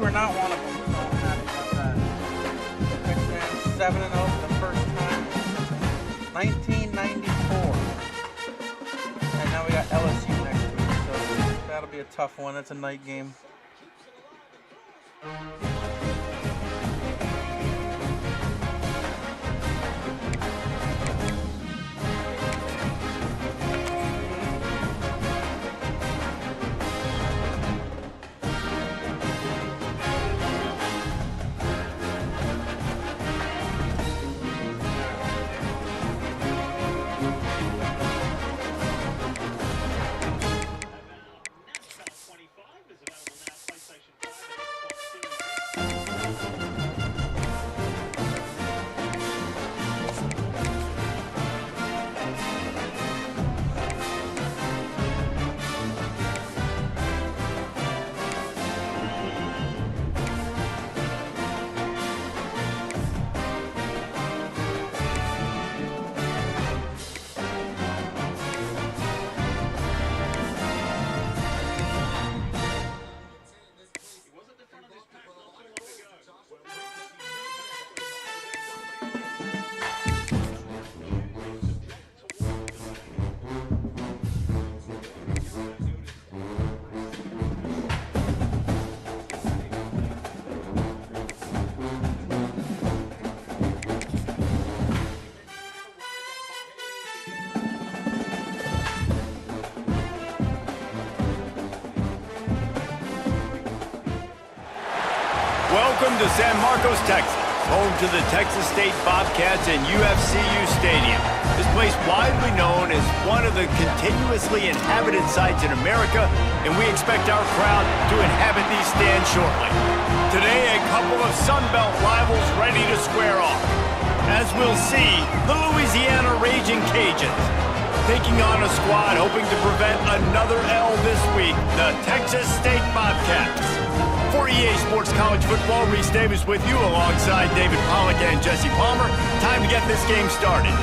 were not one of them, so I'm happy about that. Quick 7-0 for the first time since 1994. And now we got LSU next week, so that'll be a tough one. That's a night game. Welcome to San Marcos, Texas, home to the Texas State Bobcats and UFCU Stadium. This place widely known as one of the continuously inhabited sites in America, and we expect our crowd to inhabit these stands shortly. Today, a couple of Sun Belt rivals ready to square off. As we'll see, the Louisiana Raging Cajuns taking on a squad hoping to prevent another L this week, the Texas State Bobcats. For EA Sports College Football, Reese Davis with you alongside David Pollock and Jesse Palmer. Time to get this game started.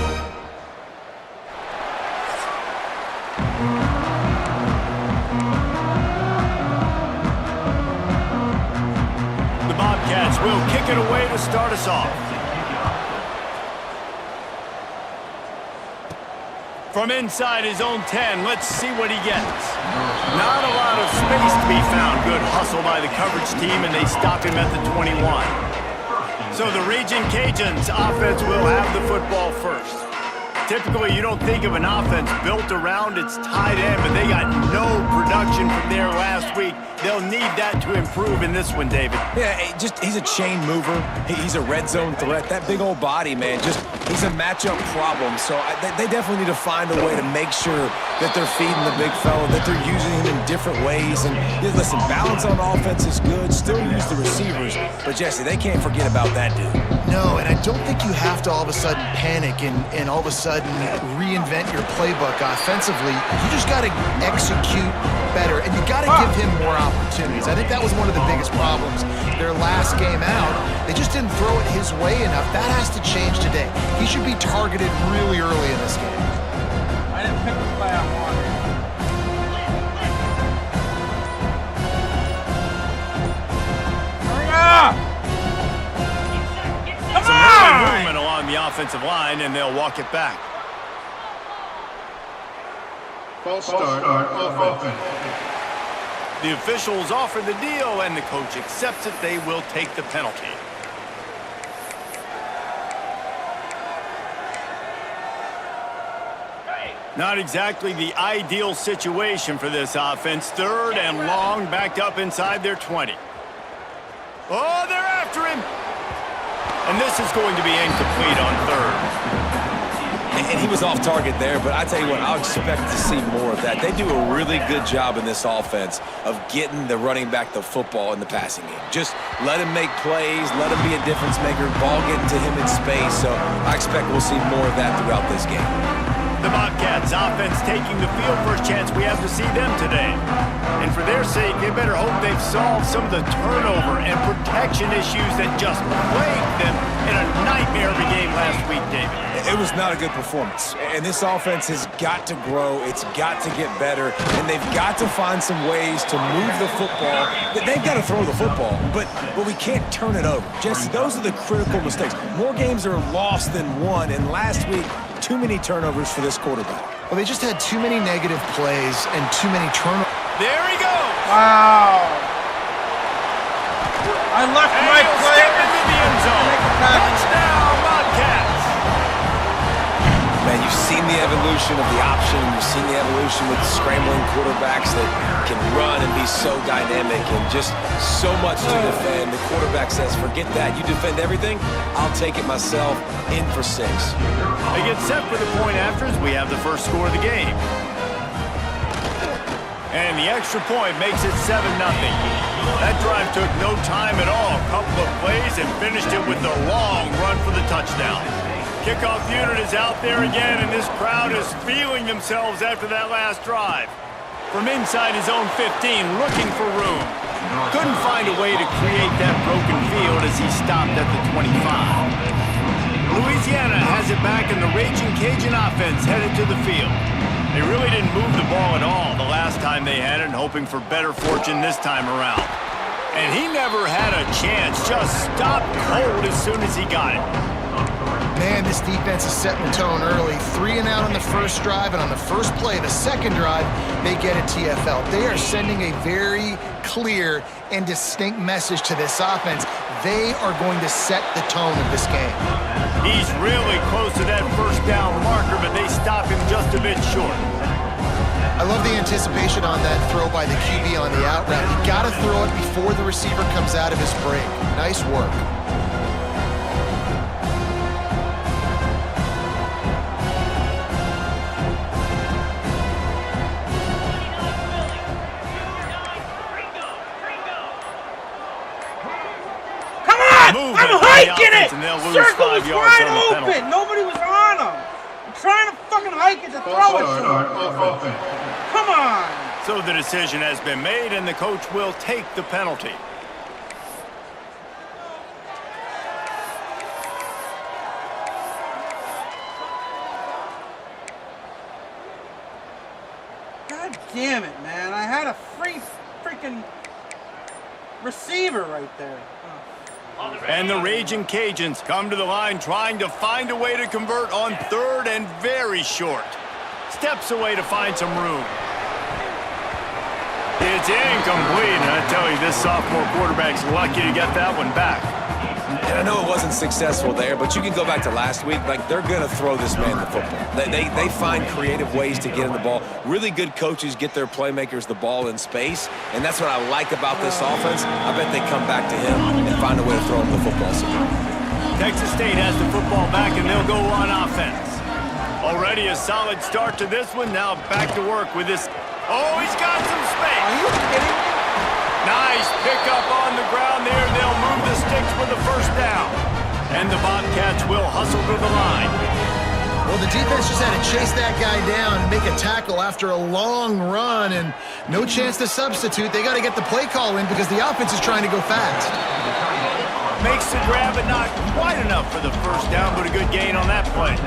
The Bobcats will kick it away to start us off. From inside his own 10, let's see what he gets. Not a lot of space to be found. Good hustle by the coverage team, and they stop him at the 21. So the Raging Cajuns offense will have the football first. Typically, you don't think of an offense built around its tight end, but they got no production from there last week. They'll need that to improve in this one, David. Yeah, he's a chain mover. He's a red zone threat. That big old body, man, he's a matchup problem. So they definitely need to find a way to make sure that they're feeding the big fella, that they're using him in different ways. And listen, balance on offense is good. Still use the receivers. But, Jesse, they can't forget about that dude. No, and I don't think you have to all of a sudden panic and all of a sudden reinvent your playbook offensively. You just got to execute better, and you got to give him more opportunities. I think that was one of the biggest problems. Their last game out, they just didn't throw it his way enough. That has to change today. He should be targeted really early in this game. I didn't pick the play I wanted. Hurry up! Some early movement along the offensive line, and they'll walk it back. False start of offense. The officials offer the deal, and the coach accepts it. They will take the penalty. Not exactly the ideal situation for this offense. Third and long, backed up inside their 20. Oh, they're after him! And this is going to be incomplete on third. And he was off target there, but I tell you what, I'll expect to see more of that. They do a really good job in this offense of getting the running back the football in the passing game. Just let him make plays, let him be a difference maker, ball getting to him in space. So I expect we'll see more of that throughout this game. The Bobcats offense taking the field. First chance we have to see them today. And for their sake, they better hope they've solved some of the turnover and protection issues that just plagued them in a nightmare of a game last week, David. It was not a good performance. And this offense has got to grow. It's got to get better. And they've got to find some ways to move the football. They've got to throw the football, but we can't turn it over. Jesse, those are the critical mistakes. More games are lost than won, and last week, too many turnovers for this quarterback. Well, they just had too many negative plays and too many turnovers. There he goes. Wow. I left And my he'll play. step into the end zone. Touchdown, Bobcats. Man, you've seen the evolution of the option. You've seen the evolution with scrambling quarterbacks that can run and be so dynamic and just so much to defend. The quarterback says, forget that. You defend everything, I'll take it myself. In for 6. They get set for the point after as we have the first score of the game. And the extra point makes it 7-0. That drive took no time at all. A couple of plays and finished it with the long run for the touchdown. Kickoff unit is out there again, and this crowd is feeling themselves after that last drive. From inside his own 15, looking for room. Couldn't find a way to create that broken field as he stopped at the 25. Louisiana has it back, and the Raging Cajun offense headed to the field. They really didn't move the ball at all the last time they had it, and hoping for better fortune this time around. And he never had a chance, just stopped cold as soon as he got it. Man, this defense is setting the tone early. 3 and out on the first drive, and on the first play of the second drive, they get a TFL. They are sending a very clear and distinct message to this offense. They are going to set the tone of this game. He's really close to that first down marker, but they stop him just a bit short. I love the anticipation on that throw by the QB on the out route. You got to throw it before the receiver comes out of his break. Nice work. I'm hiking it! Circle was wide open. open! Nobody was on him! I'm trying to fucking hike it to throw it to him! Come on! So the decision has been made, and the coach will take the penalty. God damn it, man. I had a free freaking receiver right there. And the Raging Cajuns come to the line trying to find a way to convert on 3rd and very short. Steps away to find some room. It's incomplete, and I tell you, this sophomore quarterback's lucky to get that one back. And I know it wasn't successful there, but you can go back to last week. Like, they're going to throw this man the football. They find creative ways to get in the ball. Really good coaches get their playmakers the ball in space, and that's what I like about this offense. I bet they come back to him and find a way to throw him the football. Texas State has the football back, and they'll go on offense. Already a solid start to this one. Now back to work with this. Oh, he's got some space. Are you kidding me? Nice pickup on the ground there. They'll move the sticks for the first down. And the Bobcats will hustle to the line. Well, the defense just had to chase that guy down and make a tackle after a long run, and no chance to substitute. They got to get the play call in because the offense is trying to go fast. Makes the grab, but not quite enough for the first down, but a good gain on that play.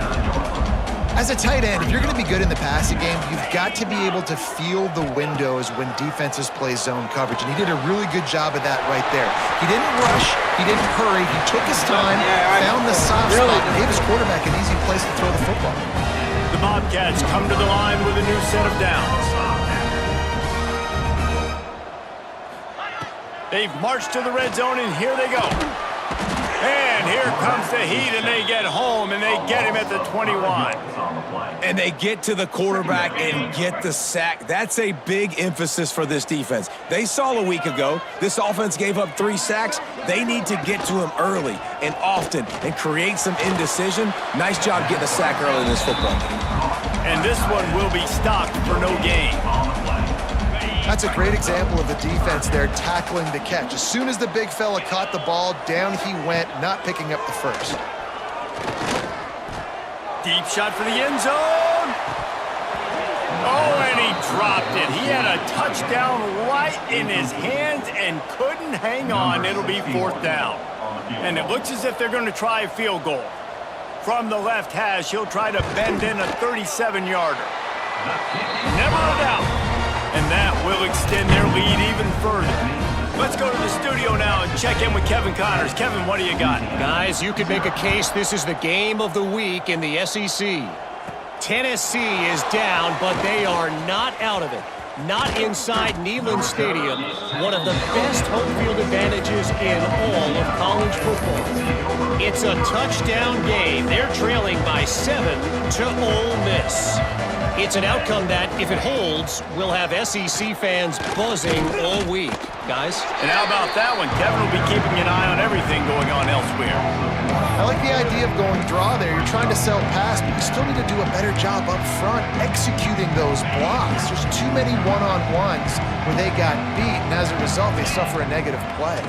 As a tight end, if you're going to be good in the passing game, you've got to be able to feel the windows when defenses play zone coverage, and he did a really good job of that right there. He didn't rush, he didn't hurry, he took his time, found the soft spot, and gave his quarterback an easy place to throw the football. The Bobcats come to the line with a new set of downs. They've marched to the red zone, and here they go. And here comes the heat, and they get home, and they get him at the 21. And they get to the quarterback and get the sack. That's a big emphasis for this defense. They saw a week ago, this offense gave up 3 sacks. They need to get to him early and often and create some indecision. Nice job getting a sack early in this football game. And this one will be stopped for no gain. That's a great example of the defense there tackling the catch. As soon as the big fella caught the ball, down he went, not picking up the first. Deep shot for the end zone. dropped it. He had a touchdown right in his hands and couldn't hang on. It'll be 4th down. And it looks as if they're going to try a field goal. From the left hash, he'll try to bend in a 37-yarder. Never a doubt. And that will extend their lead even further. Let's go to the studio now and check in with Kevin Connors. Kevin, what do you got? Guys, you could make a case this is the game of the week in the SEC. Tennessee is down, but they are not out of it. Not inside Neyland Stadium, one of the best home field advantages in all of college football. It's a touchdown game. They're trailing by 7 to Ole Miss. It's an outcome that, if it holds, will have SEC fans buzzing all week. Guys? And how about that one? Kevin will be keeping an eye on everything going on elsewhere. I like the idea of going draw there. You're trying to sell pass, but you still need to do a better job up front executing those blocks. There's too many one-on-ones where they got beat, and as a result, they suffer a negative play.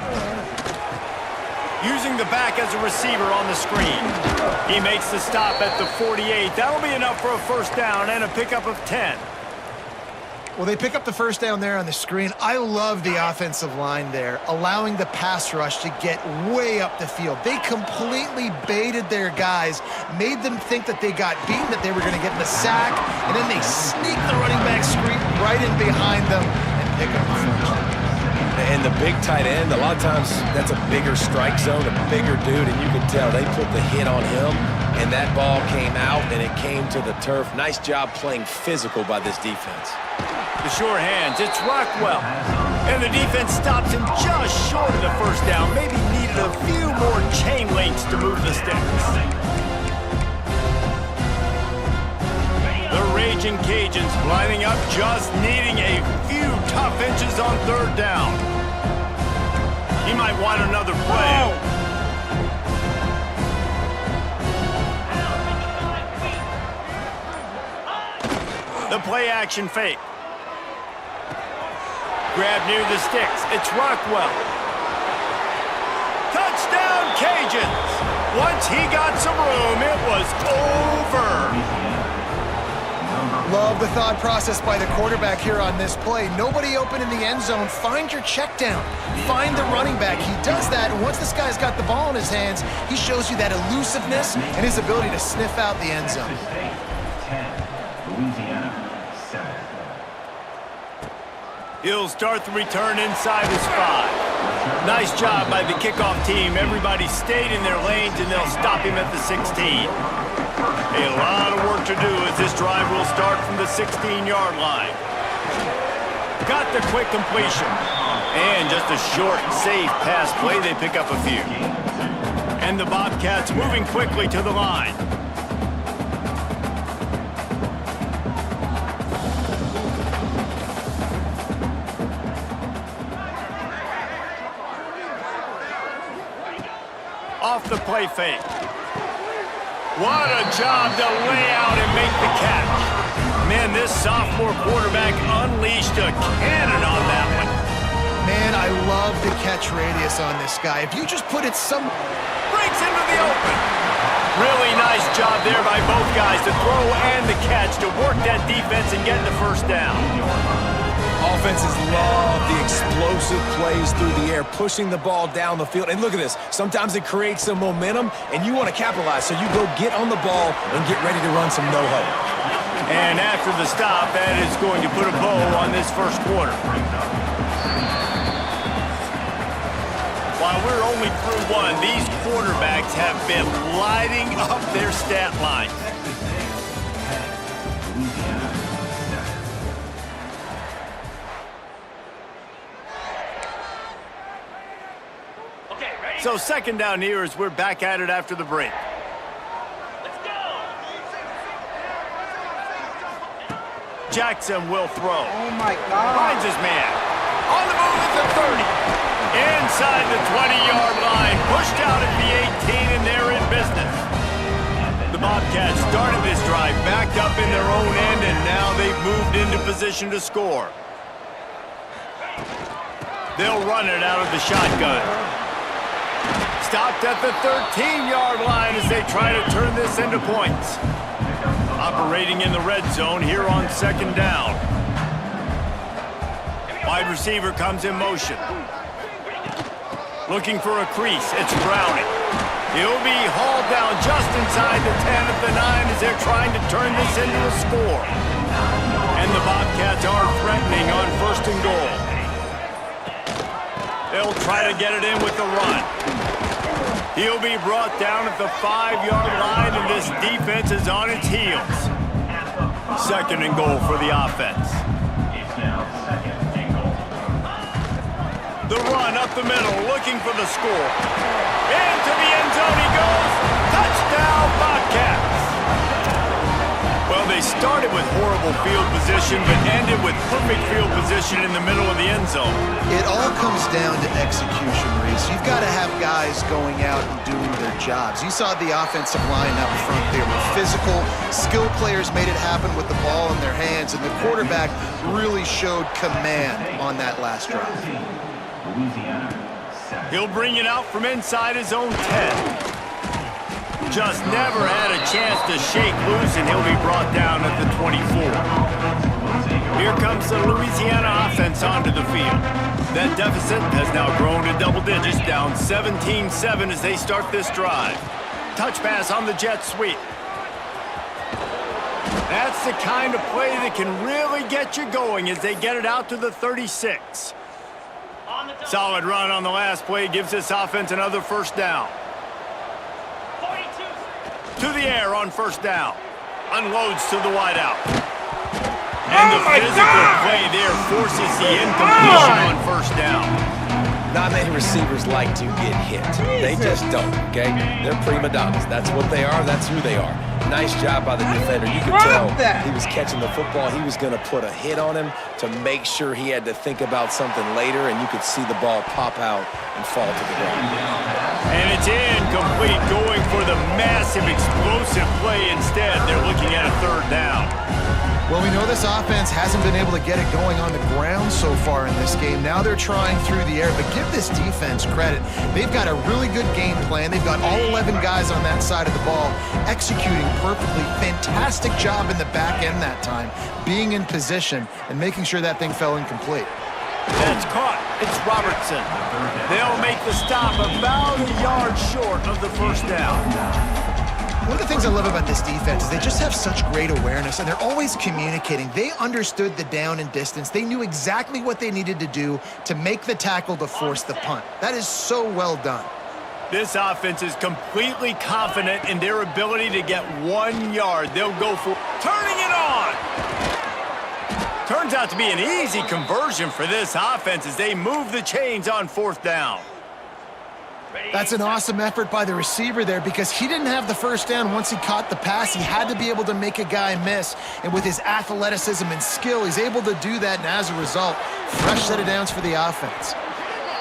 Using the back as a receiver on the screen. He makes the stop at the 48. That'll be enough for a 1st down and a pickup of 10. Well, they pick up the 1st down there on the screen. I love the offensive line there, allowing the pass rush to get way up the field. They completely baited their guys, made them think that they got beaten, that they were going to get the sack, and then they sneak the running back screen right in behind them and pick up the 1st down. And the big tight end, a lot of times that's a bigger strike zone, a bigger dude, and you can tell they put the hit on him, and that ball came out, and it came to the turf. Nice job playing physical by this defense. The sure hands, it's Rockwell. And the defense stops him just short of the 1st down. Maybe needed a few more chain links to move the sticks. The Raging Cajuns lining up, just needing a few tough inches on 3rd down. He might want another play. The play action fake. Grab near the sticks. It's Rockwell. Touchdown, Cajuns! Once he got some room, it was over. Love the thought process by the quarterback here on this play. Nobody open in the end zone. Find your check down. Find the running back. He does that, and once this guy's got the ball in his hands, he shows you that elusiveness and his ability to sniff out the end zone. He'll start the return inside his 5. Nice job by the kickoff team. Everybody stayed in their lanes, and they'll stop him at the 16. A lot of work to do as this drive will start from the 16-yard line. Got the quick completion. And just a short, safe pass play. They pick up a few. And the Bobcats moving quickly to the line. Off the play fake. What a job to lay out and make the catch. Man, this sophomore quarterback unleashed a cannon on that one. Man, I love the catch radius on this guy. If you just put it some... Breaks into the open. Really nice job there by both guys to throw and the catch to work that defense and get the 1st down. Offenses love the explosive plays through the air, pushing the ball down the field. And look at this. Sometimes it creates some momentum, and you want to capitalize. So you go get on the ball and get ready to run some no-huddle. And after the stop, that is going to put a bow on this 1st quarter. While we're only through 1, these quarterbacks have been lighting up their stat lines. So 2nd down here as we're back at it after the break. Let's go! Jackson will throw. Oh my God. Finds his man. On the move at the 30. Inside the 20-yard line. Pushed out at the 18, and they're in business. The Bobcats started this drive backed up in their own end, and now they've moved into position to score. They'll run it out of the shotgun. Stopped at the 13-yard line as they try to turn this into points. Operating in the red zone here on 2nd down. Wide receiver comes in motion. Looking for a crease. It's Browning. He'll be hauled down just inside the 10 at the 9 as they're trying to turn this into a score. And the Bobcats are threatening on 1st and goal. They'll try to get it in with the run. He'll be brought down at the 5-yard line, and this defense is on its heels. 2nd and goal for the offense. The run up the middle, looking for the score. Into the end zone he goes. Touchdown, Bobcats. Well, they started with horrible field position, but ended with perfect field position in the middle of the end zone. It all comes down to execution, Reese. You've got to have guys going out and doing their jobs. You saw the offensive line up front there with physical, skilled players made it happen with the ball in their hands, and the quarterback really showed command on that last drive. He'll bring it out from inside his own 10. Just never had a chance to shake loose, and he'll be brought down at the 24. Here comes the Louisiana offense onto the field. That deficit has now grown to double digits, down 17-7 as they start this drive. Touch pass on the jet sweep. That's the kind of play that can really get you going as they get it out to the 36. Solid run on the last play gives this offense another 1st down. To the air on 1st down. Unloads to the wideout. And the physical play there forces the incompletion on 1st down. Not many receivers like to get hit. They just don't, okay? They're prima donnas. That's what they are. That's who they are. Nice job by the defender. You could tell he was catching the football. He was going to put a hit on him to make sure he had to think about something later, and you could see the ball pop out and fall to the ground. And it's incomplete, going for the massive explosive play instead. They're looking at a 3rd down. Well, we know this offense hasn't been able to get it going on the ground so far in this game. Now they're trying through the air, but give this defense credit. They've got a really good game plan. They've got all 11 guys on that side of the ball executing perfectly. Fantastic job in the back end that time, being in position and making sure that thing fell incomplete. That's caught. It's Robertson. They'll make the stop about a yard short of the 1st down. One of the things I love about this defense is they just have such great awareness, and they're always communicating. They understood the down and distance. They knew exactly what they needed to do to make the tackle to force the punt. That is so well done. This offense is completely confident in their ability to get 1 yard. They'll go for turning it on. Turns out to be an easy conversion for this offense as they move the chains on 4th down. That's an awesome effort by the receiver there because he didn't have the 1st down once he caught the pass. He had to be able to make a guy miss, and with his athleticism and skill, he's able to do that, and as a result, fresh set of downs for the offense.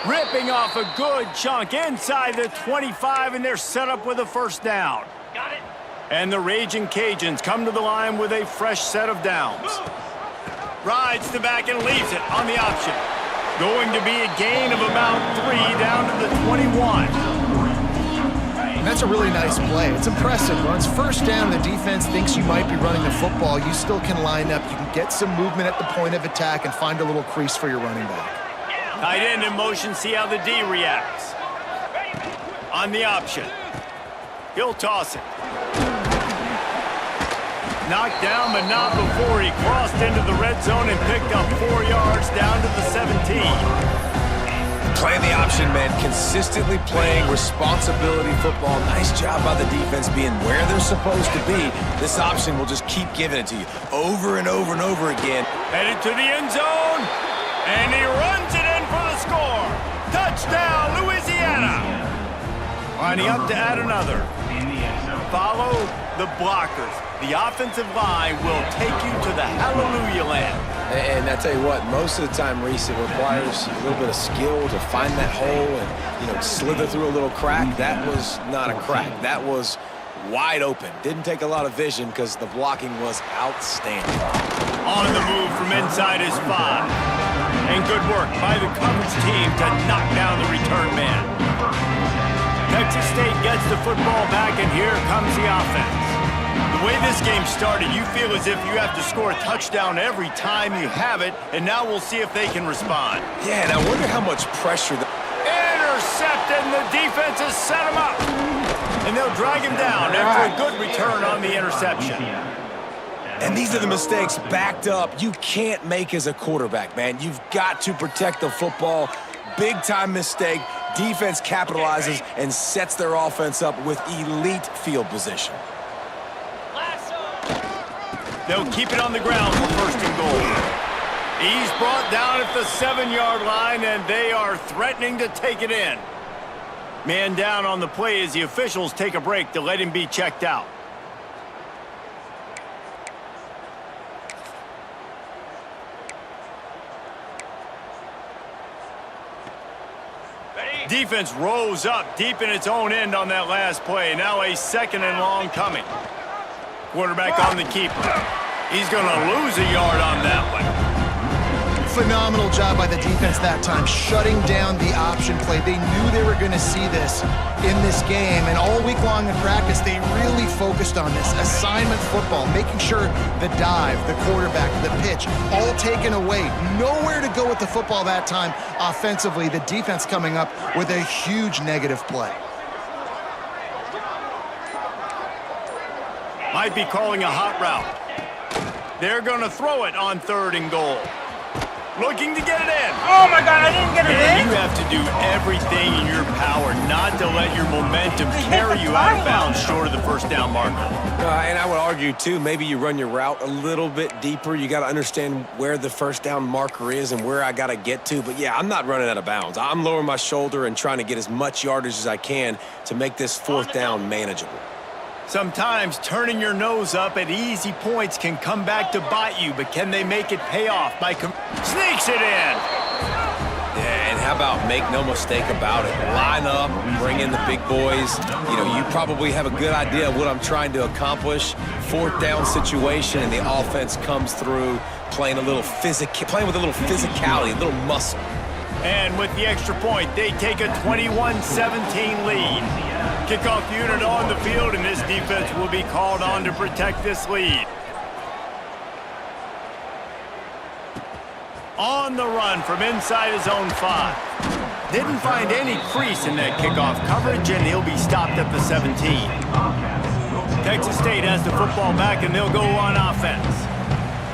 Ripping off a good chunk inside the 25, and they're set up with a 1st down. Got it. And the Raging Cajuns come to the line with a fresh set of downs. Rides the back and leaves it on the option. Going to be a gain of about 3 down to the 21. And that's a really nice play. It's impressive. Runs 1st down, the defense thinks you might be running the football. You still can line up. You can get some movement at the point of attack and find a little crease for your running back. Tight end in motion, see how the D reacts. On the option. He'll toss it. Knocked down, but not before he crossed into the red zone and picked up 4 yards down to the 17. Playing the option, man. Consistently playing responsibility football. Nice job by the defense being where they're supposed to be. This option will just keep giving it to you over and over and over again. Headed to the end zone, and he runs it in for the score. Touchdown, Louisiana. Lining up to add another. Follow the blockers. The offensive line will take you to the hallelujah land. And I tell you what, most of the time, Reese, it requires a little bit of skill to find that hole and, slither through a little crack. That was not a crack. That was wide open. Didn't take a lot of vision because the blocking was outstanding. On the move from inside his 5. And good work by the coverage team to knock down the return man. Texas State gets the football back, and here comes the offense. The way this game started, you feel as if you have to score a touchdown every time you have it, and now we'll see if they can respond. Yeah, and I wonder how much pressure... Intercepted, and the defense has set him up. And they'll drag him down after a good return on the interception. And these are the mistakes backed up you can't make as a quarterback, man. You've got to protect the football. Big-time mistake. Defense capitalizes and sets their offense up with elite field position. They'll keep it on the ground for first and goal. He's brought down at the 7-yard line, and they are threatening to take it in. Man down on the play as the officials take a break to let him be checked out. Defense rose up deep in its own end on that last play. Now a 2nd and long coming. Quarterback on the keeper. He's going to lose a yard on that one. Phenomenal job by the defense that time, shutting down the option play. They knew they were going to see this in this game, and all week long in practice, they really focused on this. Assignment football, making sure the dive, the quarterback, the pitch, all taken away. Nowhere to go with the football that time offensively. The defense coming up with a huge negative play. Might be calling a hot route. They're going to throw it on 3rd and goal. Looking to get it in. Oh my God, I didn't get it in. You have to do everything in your power not to let your momentum carry you out of bounds short of the first down marker. And I would argue, too, maybe you run your route a little bit deeper. You got to understand where the first down marker is and where I got to get to. But, yeah, I'm not running out of bounds. I'm lowering my shoulder and trying to get as much yardage as I can to make this 4th down manageable. Sometimes turning your nose up at easy points can come back to bite you, but can they make it pay off by sneaks it in? Yeah, and how about make no mistake about it? Line up, bring in the big boys. You know, you probably have a good idea of what I'm trying to accomplish. 4th down situation, and the offense comes through playing with a little physicality, a little muscle. And with the extra point, they take a 21-17 lead. Kickoff unit on the field, and this defense will be called on to protect this lead. On the run from inside his own 5. Didn't find any crease in that kickoff coverage, and he'll be stopped at the 17. Texas State has the football back, and they'll go on offense.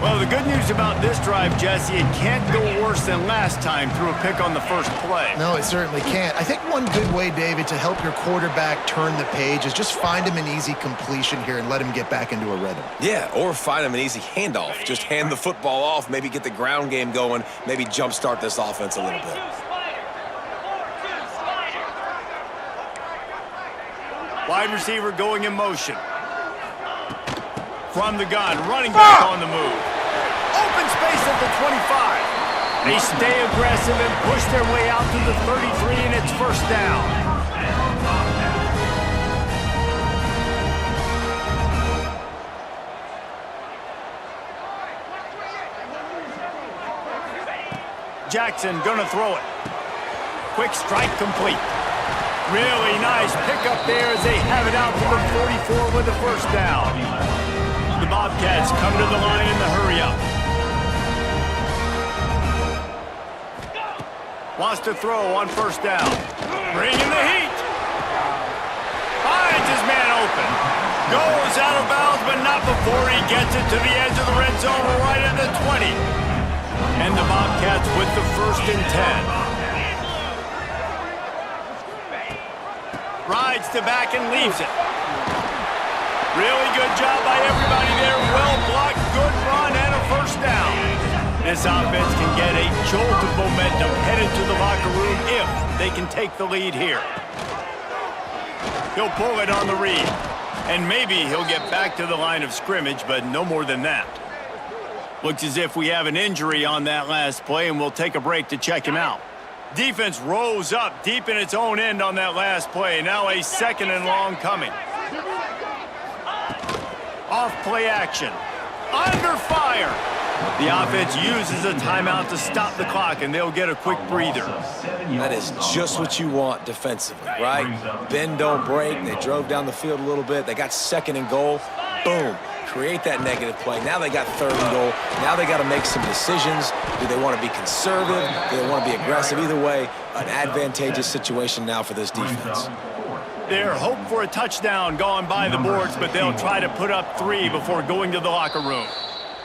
Well, the good news about this drive, Jesse, it can't go worse than last time through a pick on the first play. No, it certainly can't. I think one good way, David, to help your quarterback turn the page is just find him an easy completion here and let him get back into a rhythm. Yeah, or find him an easy handoff. Just hand the football off, maybe get the ground game going, maybe jumpstart this offense a little bit. Wide receiver going in motion. From the gun, running back on the move. Open space at the 25. They stay aggressive and push their way out to the 33, and it's first down. Jackson gonna throw it. Quick strike complete. Really nice pickup there as they have it out to the 44 with the first down. The Bobcats come to the line in the hurry-up. Wants to throw on first down. Bringing the heat. Finds his man open. Goes out of bounds, but not before he gets it to the edge of the red zone right at the 20. And the Bobcats with the 1st and 10. Rides to back and leaves it. Really good job by everybody there. Well blocked, good run, and a first down. This offense can get a jolt of momentum headed to the locker room if they can take the lead here. He'll pull it on the read. And maybe he'll get back to the line of scrimmage, but no more than that. Looks as if we have an injury on that last play, and we'll take a break to check him out. Defense rose up deep in its own end on that last play. Now a 2nd and long coming. Off play action. Under fire. The offense uses a timeout to stop the clock, and they'll get a quick breather. That is just what you want defensively, right? Bend, don't break. They drove down the field a little bit. They got 2nd and goal. boom, create that negative play. Now they got 3rd and goal. Now they got to make some decisions. Do they want to be conservative? Do they want to be aggressive? Either way, an advantageous situation now for this defense. They're hoping for a touchdown going by the boards, but they'll try to put up 3 before going to the locker room.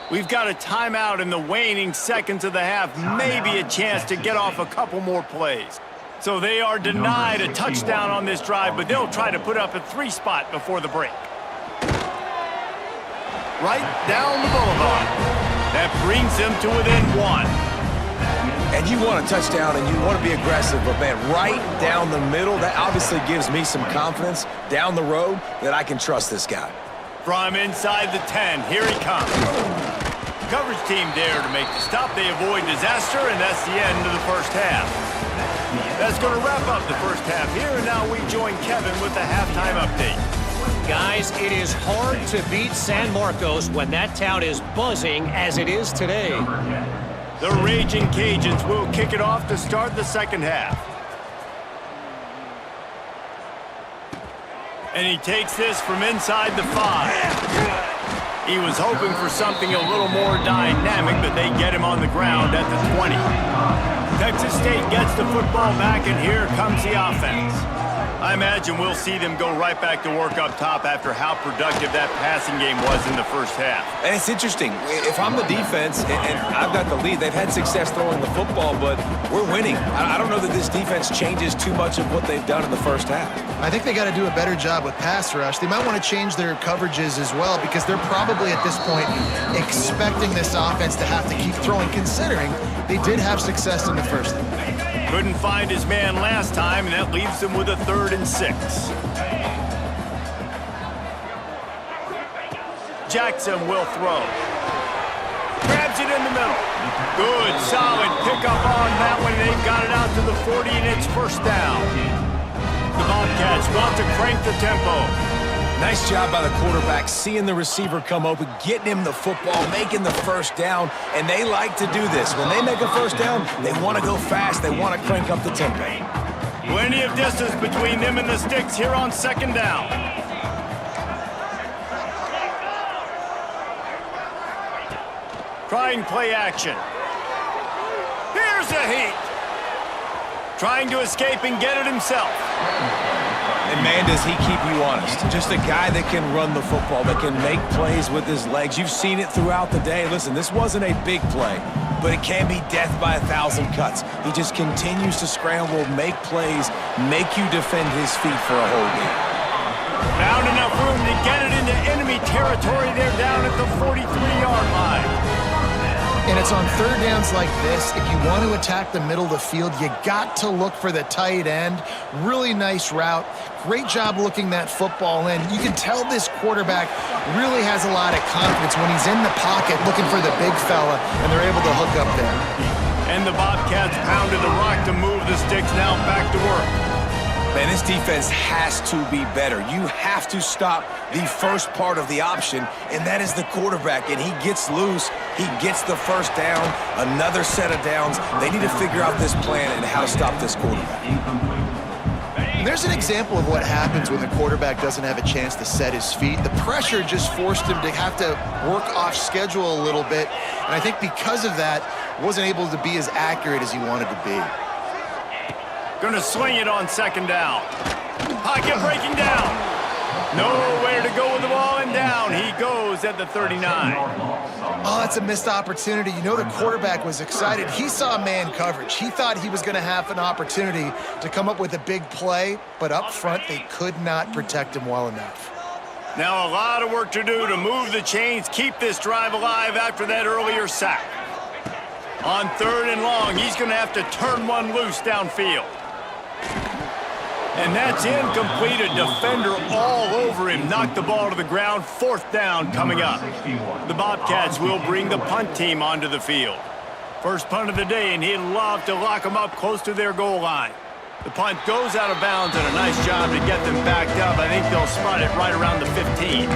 We've got a timeout in the waning seconds of the half, maybe a chance to get off a couple more plays. So they are denied a touchdown on this drive, but they'll try to put up a 3 spot before the break. Right down the boulevard. That brings them to within 1. And you want a touchdown and you want to be aggressive, but man, right down the middle, that obviously gives me some confidence down the road that I can trust this guy. From inside the 10, here he comes. Coverage team there to make the stop. They avoid disaster, and that's the end of the first half. That's going to wrap up the first half here, and now we join Kevin with the halftime update. Guys, it is hard to beat San Marcos when that town is buzzing as it is today. The Raging Cajuns will kick it off to start the second half. And he takes this from inside the 5. He was hoping for something a little more dynamic, but they get him on the ground at the 20. Texas State gets the football back, and here comes the offense. I imagine we'll see them go right back to work up top after how productive that passing game was in the first half. And it's interesting. If I'm the defense and I've got the lead, they've had success throwing the football, but we're winning. I don't know that this defense changes too much of what they've done in the first half. I think they got to do a better job with pass rush. They might want to change their coverages as well because they're probably at this point expecting this offense to have to keep throwing, considering they did have success in the first half. Couldn't find his man last time, and that leaves him with a 3rd and 6. Jackson will throw. Grabs it in the middle. Good, solid pickup on that one. They've got it out to the 40, and it's first down. The Bobcats want to crank the tempo. Nice job by the quarterback, seeing the receiver come open, getting him the football, making the first down, and they like to do this. When they make a first down, they want to go fast. They want to crank up the tempo. Plenty of distance between them and the sticks here on second down. Trying play action. Here's a heat. Trying to escape and get it himself. And man, does he keep you honest. Just a guy that can run the football, that can make plays with his legs. You've seen it throughout the day. Listen, this wasn't a big play, but it can be death by 1,000 cuts. He just continues to scramble, make plays, make you defend his feet for a whole game. Found enough room to get it into enemy territory. They're down at the 43-yard line. And it's on 3rd downs like this. If you want to attack the middle of the field, you got to look for the tight end. Really nice route. Great job looking that football in. You can tell this quarterback really has a lot of confidence when he's in the pocket looking for the big fella, and they're able to hook up there. And the Bobcats pounded the rock to move the sticks. Now back to work. Man, this defense has to be better. You have to stop the first part of the option, and that is the quarterback. And he gets loose. He gets the first down, another set of downs. They need to figure out this plan and how to stop this quarterback. There's an example of what happens when the quarterback doesn't have a chance to set his feet. The pressure just forced him to have to work off schedule a little bit, and I think because of that, wasn't able to be as accurate as he wanted to be. Gonna swing it on second down. Pocket breaking down. Nowhere to go with the ball, and down he goes at the 39. Oh, that's a missed opportunity. You know the quarterback was excited. He saw man coverage. He thought he was going to have an opportunity to come up with a big play, but up front they could not protect him well enough. Now a lot of work to do to move the chains, keep this drive alive after that earlier sack. On 3rd and long, he's going to have to turn one loose downfield. And that's incomplete. A defender all over him. Knocked the ball to the ground. 4th down coming up. The Bobcats will bring the punt team onto the field. First punt of the day, and he'd love to lock them up close to their goal line. The punt goes out of bounds, and a nice job to get them backed up. I think they'll spot it right around the 15.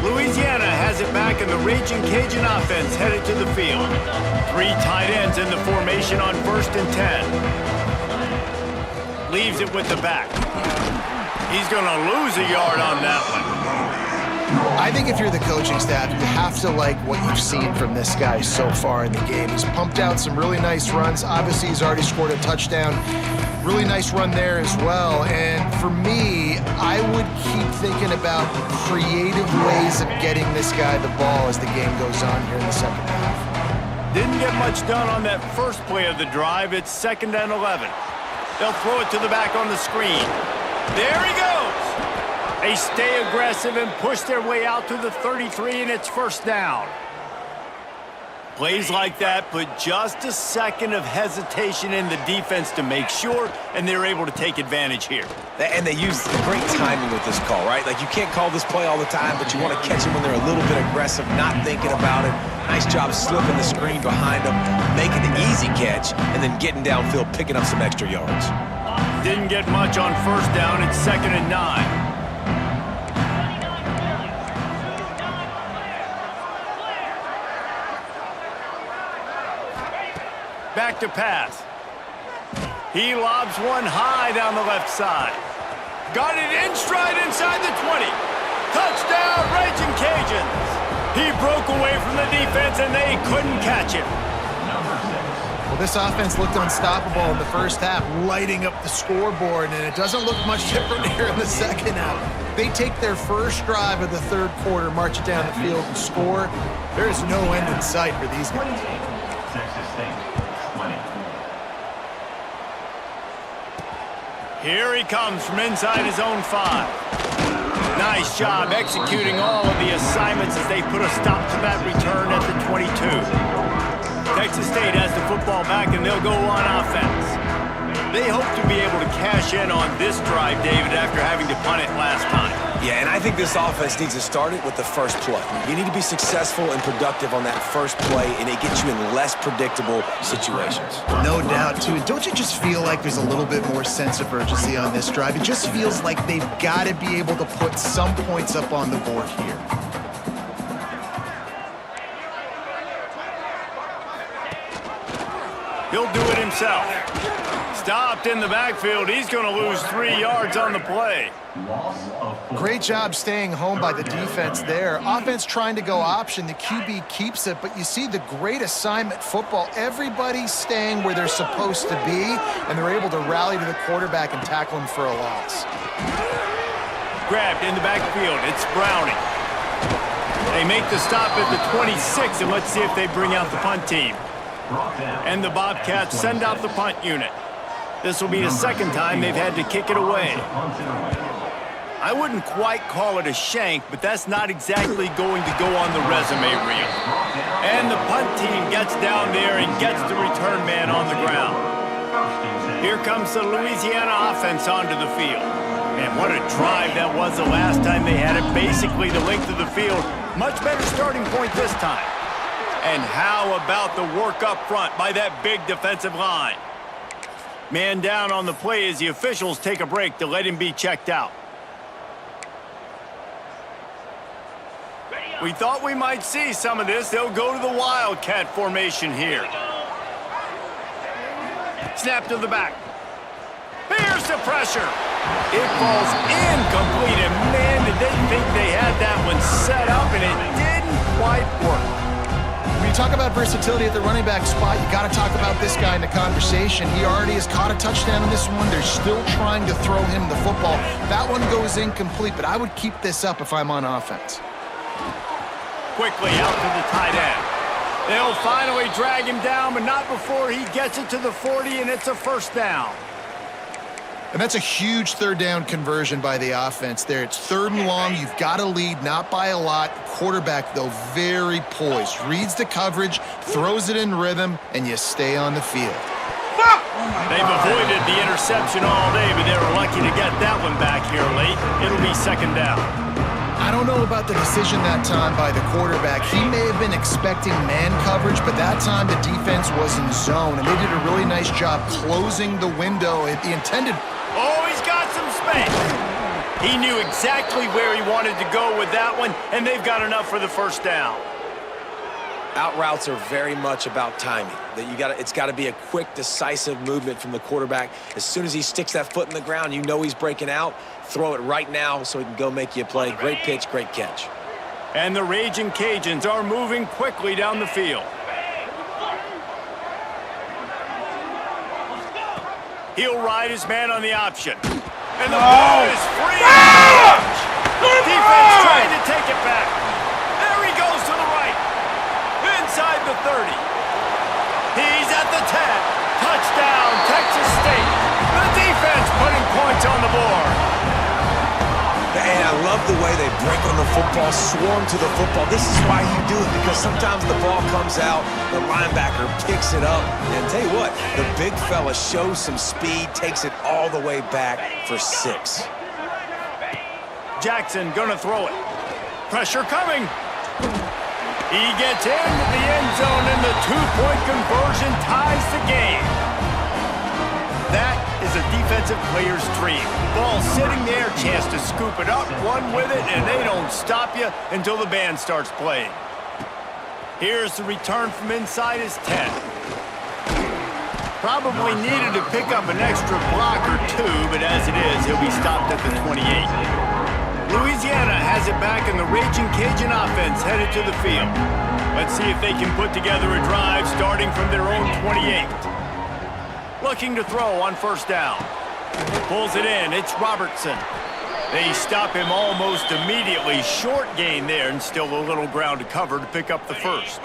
Louisiana has it back, and the Raging Cajun offense headed to the field. 3 tight ends in the formation on 1st and 10. Leaves it with the back. He's going to lose a yard on that one. I think if you're the coaching staff, you have to like what you've seen from this guy so far in the game. He's pumped out some really nice runs. Obviously, he's already scored a touchdown. Really nice run there as well. And for me, I would keep thinking about creative ways of getting this guy the ball as the game goes on here in the second half. Didn't get much done on that first play of the drive. It's 2nd and 11. They'll throw it to the back on the screen. There he goes. They stay aggressive and push their way out to the 33, and it's 1st down. Plays like that put just a second of hesitation in the defense to make sure, and they're able to take advantage here. And they use great timing with this call, right? Like, you can't call this play all the time, but you want to catch them when they're a little bit aggressive, not thinking about it. Nice job slipping the screen behind them, making the easy catch, and then getting downfield, picking up some extra yards. Didn't get much on 1st down. It's 2nd and 9. Back to pass. He lobs one high down the left side. Got it in stride inside the 20. Touchdown, Raging Cajuns. He broke away from the defense, and they couldn't catch him. Well, this offense looked unstoppable in the first half, lighting up the scoreboard, and it doesn't look much different here in the second half. They take their first drive of the third quarter, march it down the field, and score. There is no end in sight for these guys. Here he comes from inside his own 5. Nice job executing all of the assignments as they put a stop to that return at the 22. Texas State has the football back, and they'll go on offense. They hope to be able to cash in on this drive, David, after having to punt it last time. Yeah, and I think this offense needs to start it with the first play. You need to be successful and productive on that first play, and it gets you in less predictable situations. No doubt, too. And don't you just feel like there's a little bit more sense of urgency on this drive? It just feels like they've got to be able to put some points up on the board here. He'll do it himself. Stopped in the backfield. He's going to lose 3 yards on the play. Great job staying home by the defense there. Offense trying to go option. The QB keeps it, but you see the great assignment football. Everybody's staying where they're supposed to be, and they're able to rally to the quarterback and tackle him for a loss. Grabbed in the backfield. It's Browning. They make the stop at the 26, and let's see if they bring out the punt team. And the Bobcats send out the punt unit. This will be the 2nd time they've had to kick it away. I wouldn't quite call it a shank, but that's not exactly going to go on the resume reel. And the punt team gets down there and gets the return man on the ground. Here comes the Louisiana offense onto the field. And what a drive that was the last time they had it, basically the length of the field. Much better starting point this time. And how about the work up front by that big defensive line? Man down on the play as the officials take a break to let him be checked out. We thought we might see some of this. They'll go to the Wildcat formation here. Snap to the back. Here's the pressure. It falls incomplete, and man, did they think they had that one set up, and it didn't quite work. When you talk about versatility at the running back spot, you got to talk about this guy in the conversation. He already has caught a touchdown in this one. They're still trying to throw him the football. That one goes incomplete, but I would keep this up if I'm on offense. Quickly out to the tight end. They'll finally drag him down, but not before he gets it to the 40, and it's a 1st down. And that's a huge 3rd down conversion by the offense there. It's 3rd and long. You've got to lead, not by a lot. Quarterback, though, very poised. Reads the coverage, throws it in rhythm, and you stay on the field. They've avoided the interception all day, but they were lucky to get that one back here late. It'll be 2nd down. I don't know about the decision that time by the quarterback. He may have been expecting man coverage, but that time the defense was in zone, and they did a really nice job closing the window. The intended... Oh, he's got some space. He knew exactly where he wanted to go with that one, and they've got enough for the 1st down. Out routes are very much about timing. It's got to be a quick, decisive movement from the quarterback. As soon as he sticks that foot in the ground, you know he's breaking out. Throw it right now so he can go make you a play. Great pitch, great catch. And the Raging Cajuns are moving quickly down the field. He'll ride his man on the option. And the ball is free. Defense trying to take it back. There he goes to the right. Inside the 30. He's at the 10. Touchdown, Texas State. The defense putting points on the board. And I love the way they break on the football, swarm to the football. This is why you do it, because sometimes the ball comes out, the linebacker picks it up, and tell you what, the big fella shows some speed, takes it all the way back for 6. Jackson gonna throw it. Pressure coming. He gets into the end zone, and the 2-point conversion ties the game. That is a defensive player's dream. Ball sitting there, chance to scoop it up, run with it, and they don't stop you until the band starts playing. Here's the return from inside his 10. Probably needed to pick up an extra block or 2, but as it is, he'll be stopped at the 28. Louisiana has it back, and the Raging Cajun offense headed to the field. Let's see if they can put together a drive starting from their own 28. Looking to throw on first down. Pulls it in. It's Robertson. They stop him almost immediately. Short gain there, and still a little ground to cover to pick up the first.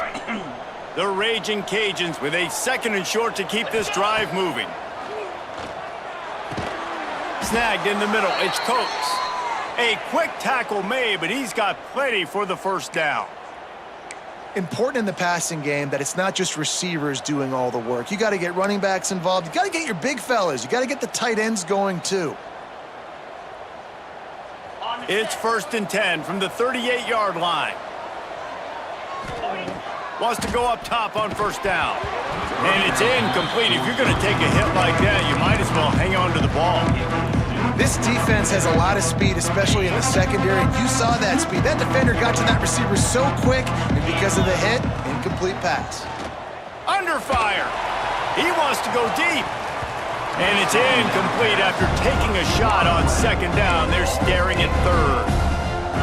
The Raging Cajuns with a 2nd and short to keep this drive moving. Snagged in the middle. It's Coates. A quick tackle made, but he's got plenty for the first down. Important in the passing game that it's not just receivers doing all the work. You got to get running backs involved. You got to get your big fellas. You got to get the tight ends going too. It's 1st and 10 from the 38-yard line. Wants to go up top on first down. And it's incomplete. If you're going to take a hit like that, you might as well hang on to the ball. This defense has a lot of speed, especially in the secondary, and you saw that speed. That defender got to that receiver so quick, and because of the hit, incomplete pass. Under fire. He wants to go deep. And it's incomplete after taking a shot on 2nd down. They're staring at 3rd.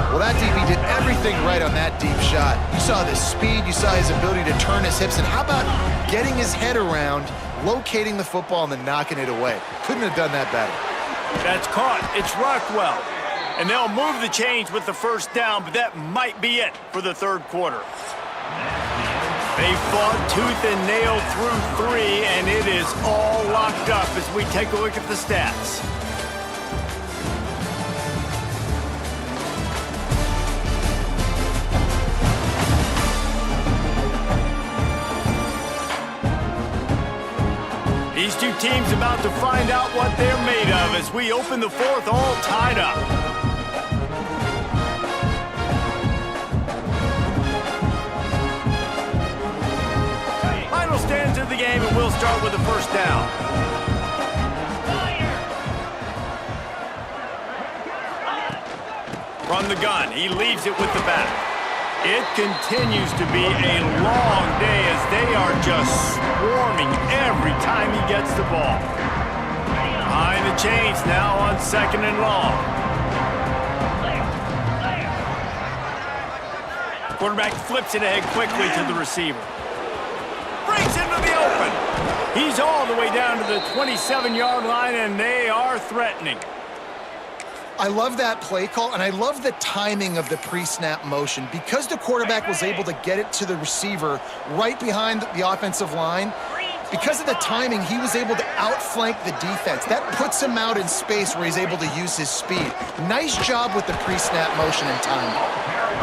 Well, that DB did everything right on that deep shot. You saw the speed, you saw his ability to turn his hips, and how about getting his head around, locating the football, and then knocking it away? Couldn't have done that better. That's caught. It's Rockwell. And they'll move the chains with the first down, but that might be it for the 3rd quarter. They fought tooth and nail through 3, and it is all locked up as we take a look at the stats. These two teams about to find out what they're made of as we open the 4th all tied up. Final stands of the game, and we'll start with the first down. From the gun, he leaves it with the back. It continues to be a long day as they are just swarming every time he gets the ball. Behind the chains now on 2nd and long. Quarterback flips it ahead quickly to the receiver. Breaks into the open. He's all the way down to the 27-yard line, and they are threatening. I love that play call, and I love the timing of the pre-snap motion. Because the quarterback was able to get it to the receiver right behind the offensive line, because of the timing, he was able to outflank the defense. That puts him out in space where he's able to use his speed. Nice job with the pre-snap motion and timing.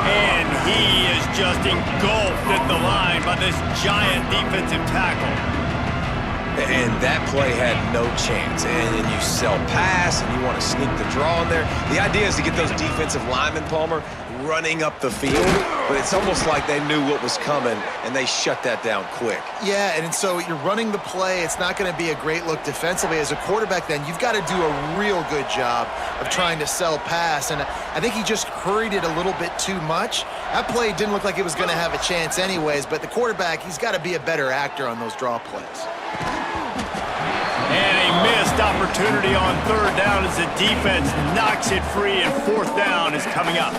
And he is just engulfed at the line by this giant defensive tackle. And that play had no chance. And you sell pass, and you want to sneak the draw in there. The idea is to get those defensive linemen, Palmer, running up the field, but it's almost like they knew what was coming, and they shut that down quick. Yeah, and so you're running the play. It's not going to be a great look defensively. As a quarterback, then, you've got to do a real good job of trying to sell pass, and I think he just hurried it a little bit too much. That play didn't look like it was going to have a chance anyways, but the quarterback, he's got to be a better actor on those draw plays. And a missed opportunity on third down as the defense knocks it free, and fourth down is coming up.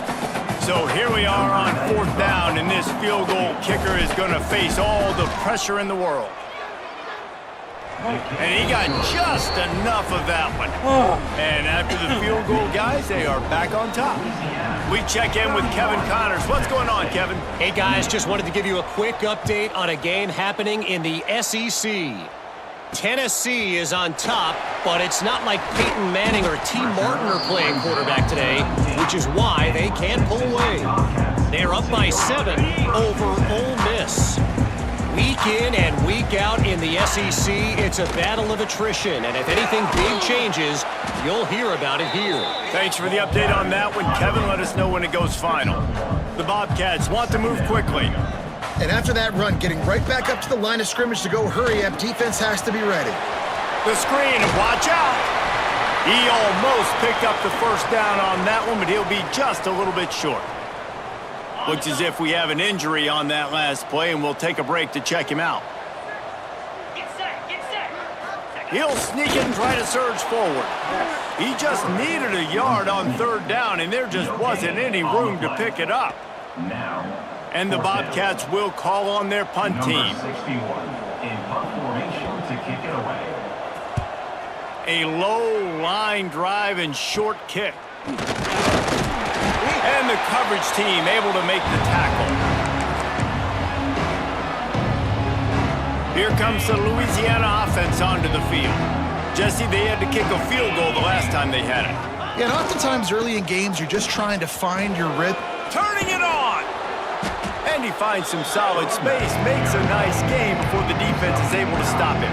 So here we are on fourth down, and this field goal kicker is going to face all the pressure in the world. And he got just enough of that one. And after the field goal, guys, they are back on top. We check in with Kevin Connors. What's going on, Kevin? Hey, guys, just wanted to give you a quick update on a game happening in the SEC. Tennessee is on top, but it's not like Peyton Manning or T. Martin are playing quarterback today, which is why they can't pull away. They're up by 7 over Ole Miss. Week in and week out in the SEC, it's a battle of attrition, and if anything big changes, you'll hear about it here. Thanks for the update on that one, Kevin. Let us know when it goes final. The Bobcats want to move quickly. And after that run, getting right back up to the line of scrimmage to go hurry up, defense has to be ready. The screen, and watch out. He almost picked up the first down on that one, but he'll be just a little bit short. Looks as if we have an injury on that last play, and we'll take a break to check him out. He'll sneak it and try to surge forward. He just needed a yard on third down, and there just wasn't any room to pick it up. And the Bobcats will call on their punt team. A low line drive and short kick. And the coverage team able to make the tackle. Here comes the Louisiana offense onto the field. Jesse, they had to kick a field goal the last time they had it. Yeah, and oftentimes early in games, you're just trying to find your rhythm. Turning it on! And he finds some solid space, makes a nice game before the defense is able to stop him.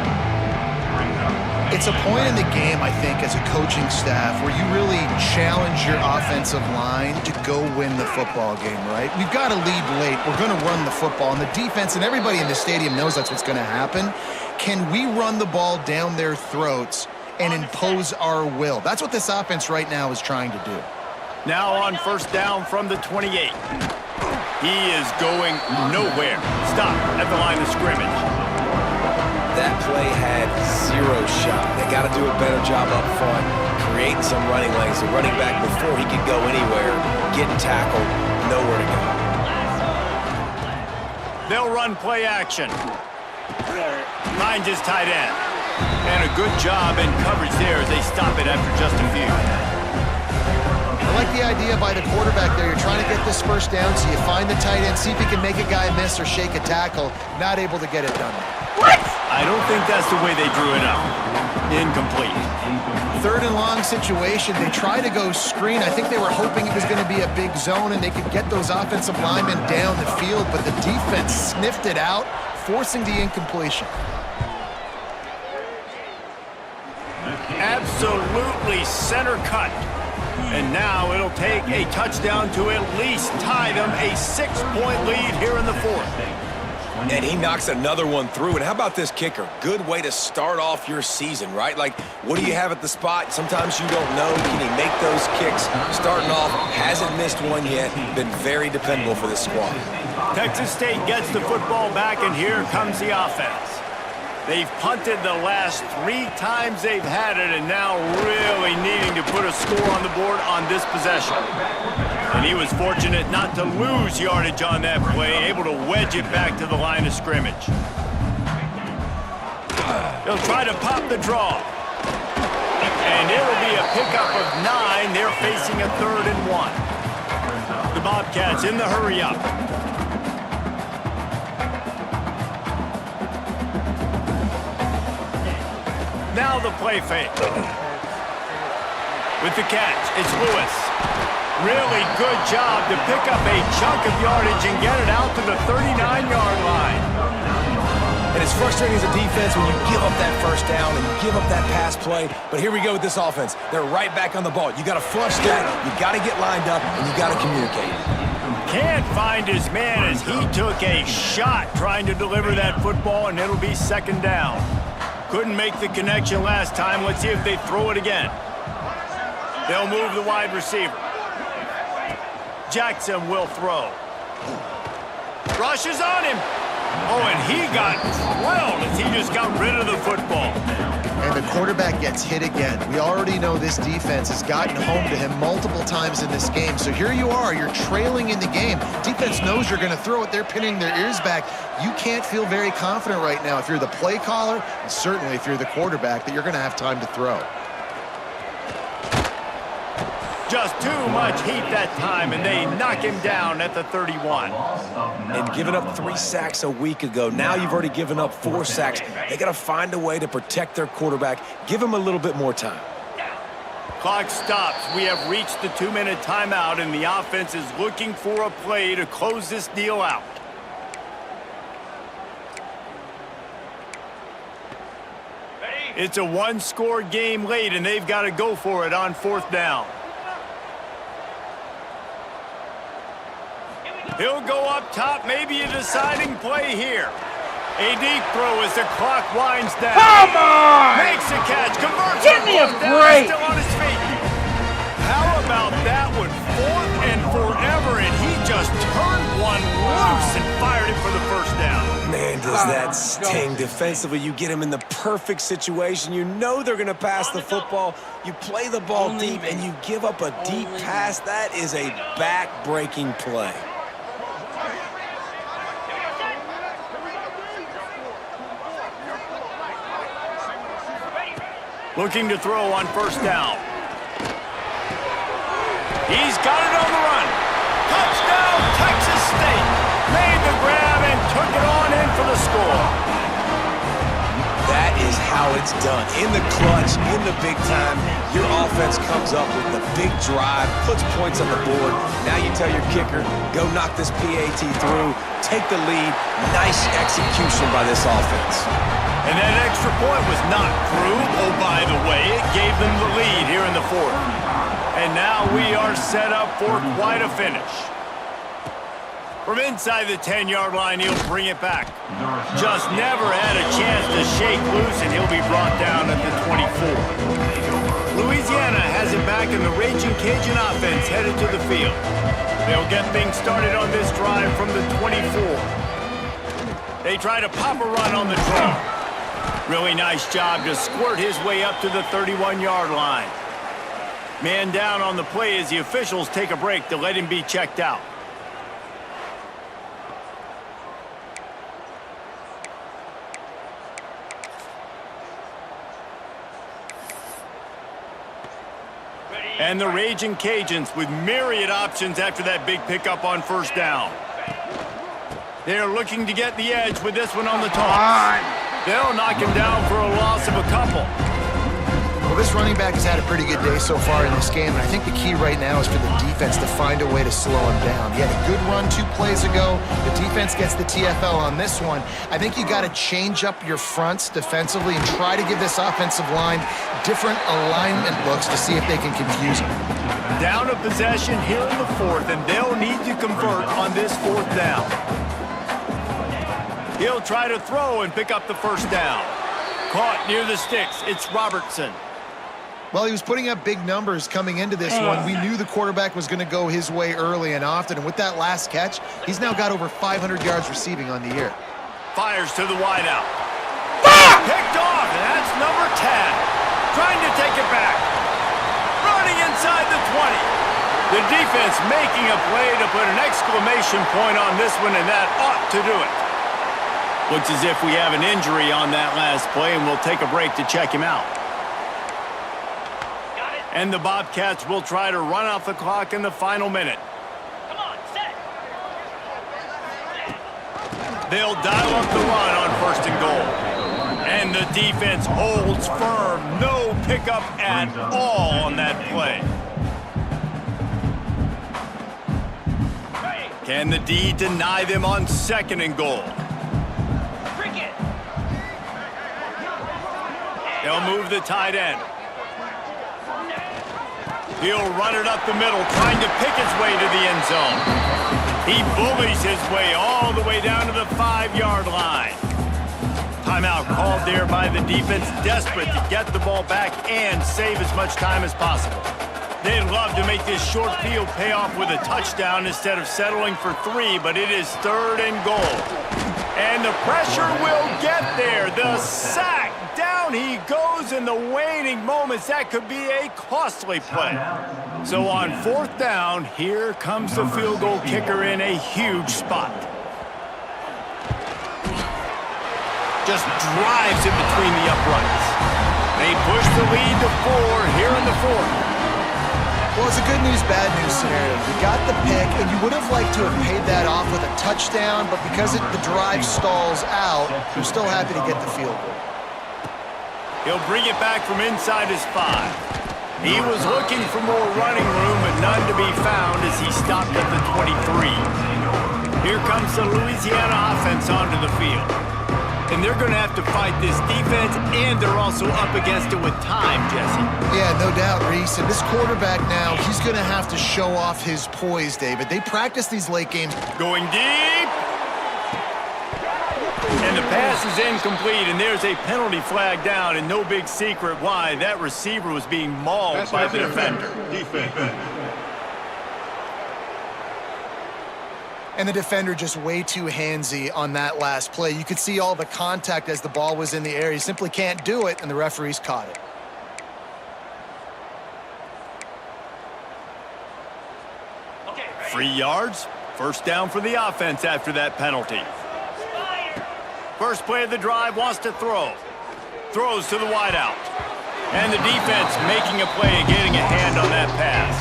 It's a point in the game, I think, as a coaching staff where you really challenge your offensive line to go win the football game, right? We've got to lead late. We're going to run the football. And the defense and everybody in the stadium knows that's what's going to happen. Can we run the ball down their throats and impose our will? That's what this offense right now is trying to do. Now on first down from the 28. He is going nowhere. Stop at the line of scrimmage. That play had zero shot. They got to do a better job up front, creating some running lanes. The running back, before he could go anywhere, getting tackled, nowhere to go. They'll run play action. Finds his tight end. And a good job in coverage there as they stop it after just a few. I like the idea by the quarterback there. You're trying to get this first down, so you find the tight end, see if he can make a guy miss or shake a tackle. Not able to get it done. What? I don't think that's the way they drew it up. Incomplete. Third and long situation. They try to go screen. I think they were hoping it was going to be a big zone and they could get those offensive linemen down the field, but the defense sniffed it out, forcing the incompletion. Absolutely center cut. And now it'll take a touchdown to at least tie them a 6-point lead here in the fourth. And he knocks another one through. And how about this kicker? Good way to start off your season, right? Like, what do you have at the spot? Sometimes you don't know. Can he make those kicks? Starting off, hasn't missed one yet. Been very dependable for this squad. Texas State gets the football back, and here comes the offense. They've punted the last 3 times they've had it, and now really needing to put a score on the board on this possession. And he was fortunate not to lose yardage on that play, able to wedge it back to the line of scrimmage. They'll try to pop the draw. And it'll be a pickup of 9. They're facing a 3rd and 1. The Bobcats in the hurry-up. Now the play fake. With the catch, it's Lewis. Really good job to pick up a chunk of yardage and get it out to the 39-yard line. And it's frustrating as a defense when you give up that first down and you give up that pass play. But here we go with this offense. They're right back on the ball. You got to flush that. You got to get lined up, and you got to communicate. Can't find his man as he took a shot trying to deliver that football, and it'll be second down. Couldn't make the connection last time. Let's see if they throw it again. They'll move the wide receiver. Jackson will throw. Rushes on him. Oh, and he got drilled as he just got rid of the football. And the quarterback gets hit again. We already know this defense has gotten home to him multiple times in this game. So here you are, you're trailing in the game. Defense knows you're going to throw it. They're pinning their ears back. You can't feel very confident right now if you're the play caller, and certainly if you're the quarterback, that you're going to have time to throw. Just too much heat that time, and they knock him down at the 31. And giving up 3 sacks a week ago, now you've already given up 4 sacks. They got to find a way to protect their quarterback. Give him a little bit more time. Clock stops. We have reached the 2-minute timeout, and the offense is looking for a play to close this deal out. It's a 1-score game late, and they've got to go for it on 4th down. He'll go up top, maybe a deciding play here. A deep throw as the clock winds down. Come on! Makes a catch, converts. Give me a break! Still on his feet. How about that one? 4th and forever, and he just turned one loose and fired it for the first down. Man, does that sting defensively. You get him in the perfect situation. You know they're going to pass the football. You play the ball deep, and you give up a deep pass. That is a back-breaking play. Looking to throw on 1st down. He's got it on the run. Touchdown, Texas State. Made the grab and took it on in for the score. That is how it's done. In the clutch, in the big time, your offense comes up with the big drive, puts points on the board. Now you tell your kicker, go knock this PAT through, take the lead. Nice execution by this offense. And that extra point was not through. Oh, by the way, it gave them the lead here in the 4th. And now we are set up for quite a finish. From inside the 10-yard line, he'll bring it back. Just never had a chance to shake loose, and he'll be brought down at the 24. Louisiana has it back, and the Raging Cajun offense headed to the field. They'll get things started on this drive from the 24. They try to pop a run on the draw. Really nice job to squirt his way up to the 31-yard line. Man down on the play as the officials take a break to let him be checked out. And the Raging Cajuns with myriad options after that big pickup on 1st down. They're looking to get the edge with this one on the toss. They'll knock him down for a loss of a couple. Well, this running back has had a pretty good day so far in this game, and I think the key right now is for the defense to find a way to slow him down. He had a good run 2 plays ago. The defense gets the TFL on this one. I think you got to change up your fronts defensively and try to give this offensive line different alignment looks to see if they can confuse him. Down a possession here in the 4th, and they'll need to convert on this 4th down. He'll try to throw and pick up the 1st down. Caught near the sticks. It's Robertson. Well, he was putting up big numbers coming into this one. We knew the quarterback was going to go his way early and often, and with that last catch, he's now got over 500 yards receiving on the year. Fires to the wideout. Picked off, and that's number 10. Trying to take it back. Running inside the 20. The defense making a play to put an exclamation point on this one, and that ought to do it. Looks as if we have an injury on that last play, and we'll take a break to check him out. And the Bobcats will try to run off the clock in the final minute. Come on, set. They'll dial up the run on 1st and goal. And the defense holds firm. No pickup at all on that play. Can the D deny them on 2nd and goal? They'll move the tight end. He'll run it up the middle, trying to pick his way to the end zone. He bullies his way all the way down to the 5-yard line. Timeout called there by the defense, desperate to get the ball back and save as much time as possible. They'd love to make this short field pay off with a touchdown instead of settling for 3, but it is 3rd and goal. And the pressure will get there. The sack. Down he goes in the waning moments. That could be a costly play. So on 4th down, here comes the field goal kicker in a huge spot. Just drives it between the uprights. They push the lead to 4 here in the 4th. Well, it's a good news, bad news scenario. You got the pick, and you would have liked to have paid that off with a touchdown, but because the drive stalls out, you're still happy to get the field goal. He'll bring it back from inside his 5. He was looking for more running room, but none to be found as he stopped at the 23. Here comes the Louisiana offense onto the field. And they're going to have to fight this defense, and they're also up against it with time, Jesse. Yeah, no doubt, Reese. And this quarterback now, he's going to have to show off his poise, David. They practice these late games. Going deep. And the pass is incomplete, and there's a penalty flag down, and no big secret why. That receiver was being mauled by the defender. And the defender just way too handsy on that last play. You could see all the contact as the ball was in the air. He simply can't do it, and the referees caught it. Okay, 3 yards. 1st down for the offense after that penalty. First play of the drive, wants to throw. Throws to the wideout. And the defense making a play and getting a hand on that pass.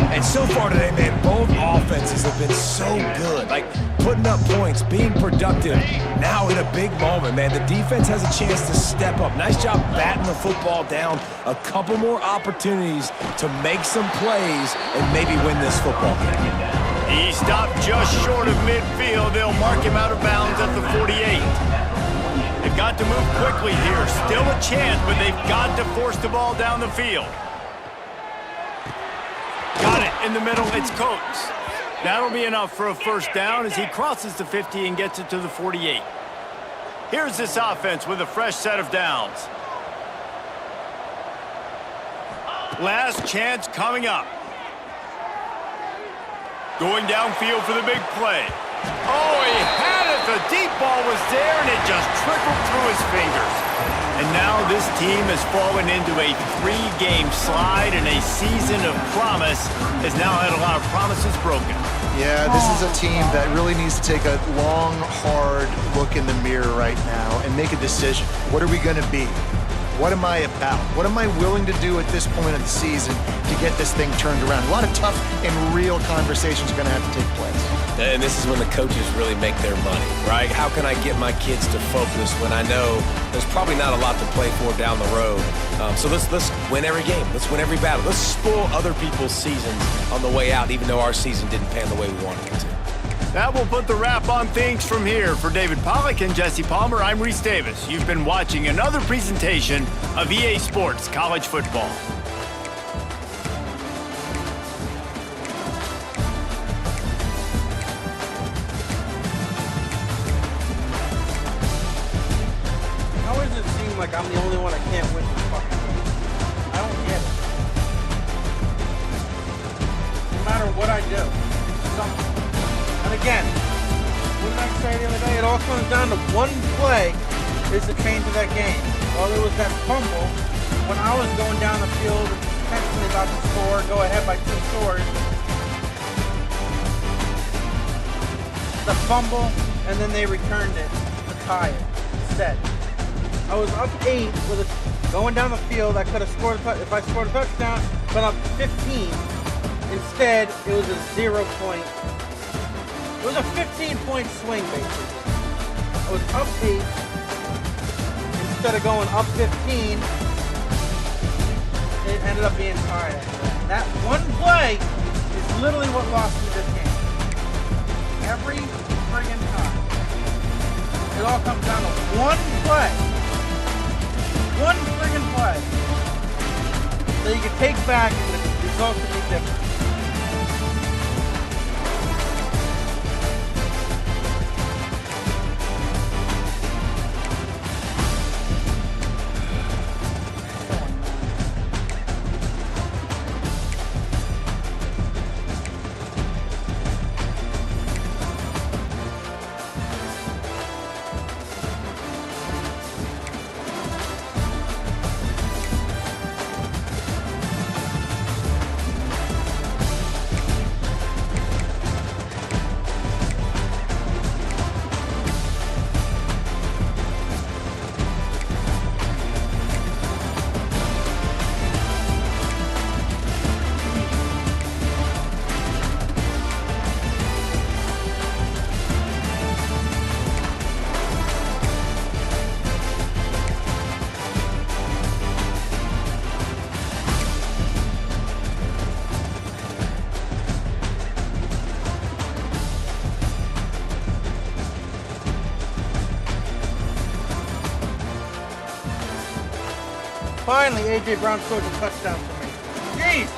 And so far today, man, both offenses have been so good. Like, putting up points, being productive. Now in a big moment, man, the defense has a chance to step up. Nice job batting the football down. A couple more opportunities to make some plays and maybe win this football game. He stopped just short of midfield. They'll mark him out of bounds at the 48. They've got to move quickly here. Still a chance, but they've got to force the ball down the field. Got it in the middle. It's Coates. That'll be enough for a 1st down as he crosses the 50 and gets it to the 48. Here's this offense with a fresh set of downs. Last chance coming up. Going downfield for the big play. Oh, he had it. The deep ball was there, and it just trickled through his fingers. And now this team has fallen into a 3-game slide, and a season of promise has now had a lot of promises broken. Yeah, this is a team that really needs to take a long, hard look in the mirror right now and make a decision. What are we going to be? What am I about? What am I willing to do at this point of the season to get this thing turned around? A lot of tough and real conversations are going to have to take place. And this is when the coaches really make their money, right? How can I get my kids to focus when I know there's probably not a lot to play for down the road? So let's win every game. Let's win every battle. Let's spoil other people's seasons on the way out, even though our season didn't pan the way we wanted it to. That will put the wrap on things from here. For David Pollack and Jesse Palmer, I'm Reese Davis. You've been watching another presentation of EA Sports College Football. How does it seem like I'm the only one that can't win this fucking game? I don't get it. No matter what I do, something. And again, what did I say the other day? It all comes down to one play is the change of that game. Well, there was that fumble when I was going down the field, potentially about to score, go ahead by 2 scores. The fumble, and then they returned it to tie it instead. I was up 8 with a, going down the field. I could have scored if I scored a touchdown, but up 15. Instead, it was a 0-point. It was a 15-point swing, basically. I was up 8. Instead of going up 15, it ended up being tied. That one play is literally what lost me this game. Every friggin' time. It all comes down to one play. One friggin' play that you can take back and the results will be different. Finally, A.J. Brown scored a touchdown for me. Jeez!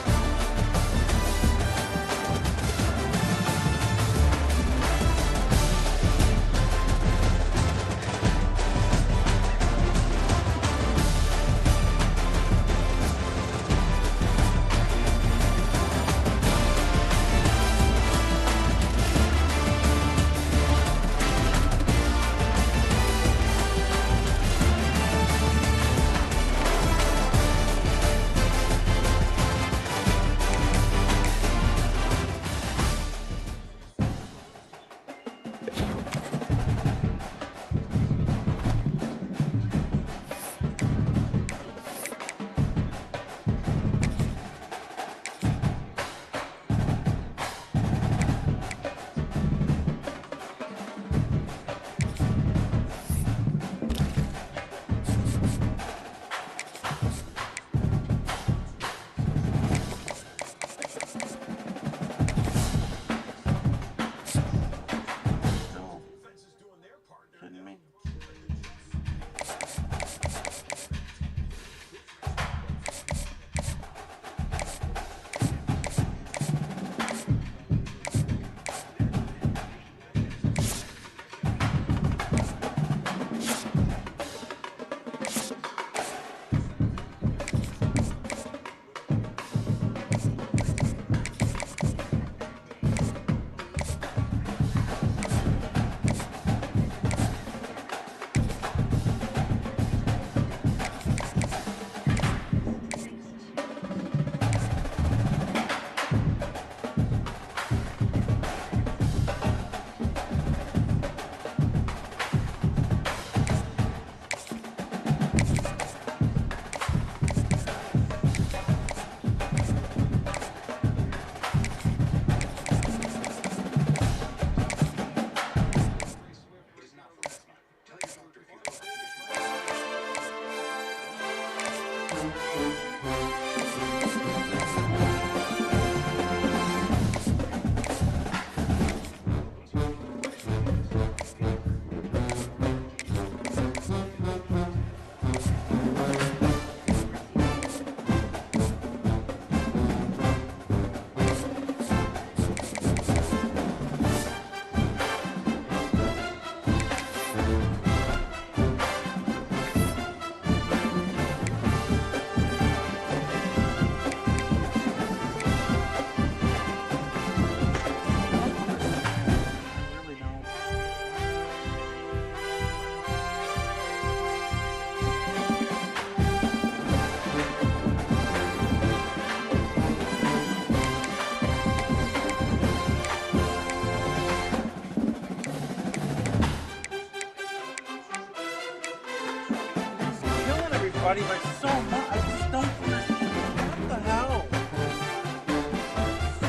Buddy, by so much. I just don't understand. What the hell?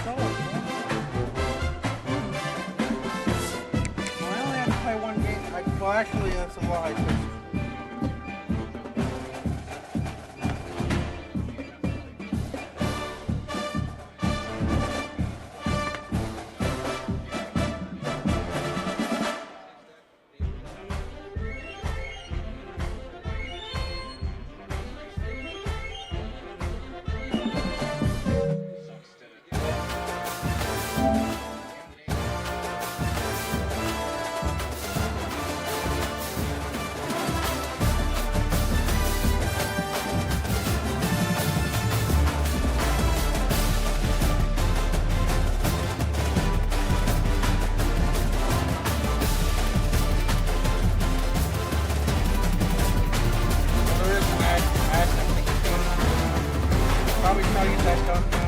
So well, I only have to play one game. Well, actually, that's a lie. how you get that done.